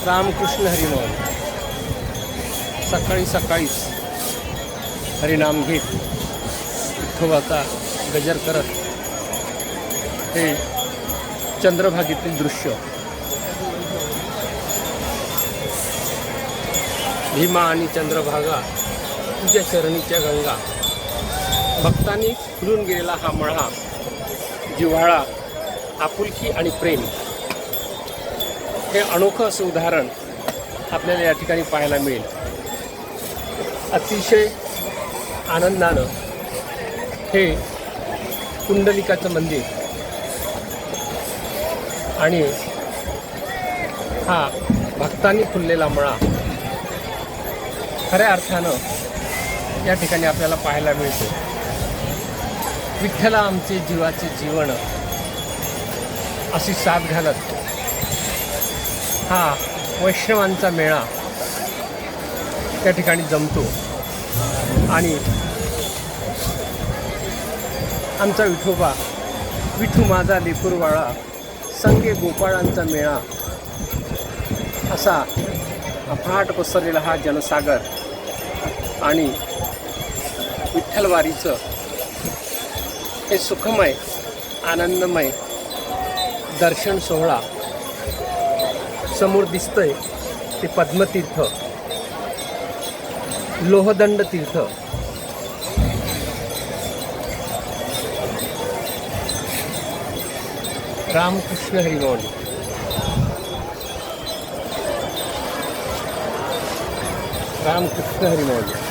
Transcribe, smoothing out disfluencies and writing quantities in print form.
रामकृष्ण हरिमोहन सकाळी सकाळीच हरिनाम घेत विठोबाचा गजर करत हे चंद्रभागेतील दृश्य, भीमा आणि चंद्रभागा तुझ्या चरणीच्या गंगा, भक्तांनी फुलून गेलेला हा मळा, जिव्हाळा, आपुलकी आणि प्रेम, हे अनोखं असं उदाहरण आपल्याला या ठिकाणी पाहायला मिळेल. अतिशय आनंदानं हे कुंडलिकाचं मंदिर आणि हा भक्तांनी फुललेला मळा खऱ्या अर्थानं या ठिकाणी आपल्याला पाहायला मिळतो. विठ्ठला आमचे जीवाचे जीवन अशी साथ घालत हा वैष्णवांचा मेळा त्या ठिकाणी जमतो आणि आमचा विठोबा, विठू माझा लेकूरवाळा, संगे गोपाळांचा मेळा, असा अफाट पसरलेला हा जनसागर आणि विठ्ठलवारीचं हे सुखमय आनंदमय दर्शन सोहळा समोर दिसतंय ते पद्मतीर्थ, लोहदंड तीर्थ. रामकृष्ण हरिमोहन. रामकृष्ण हरिमोहन.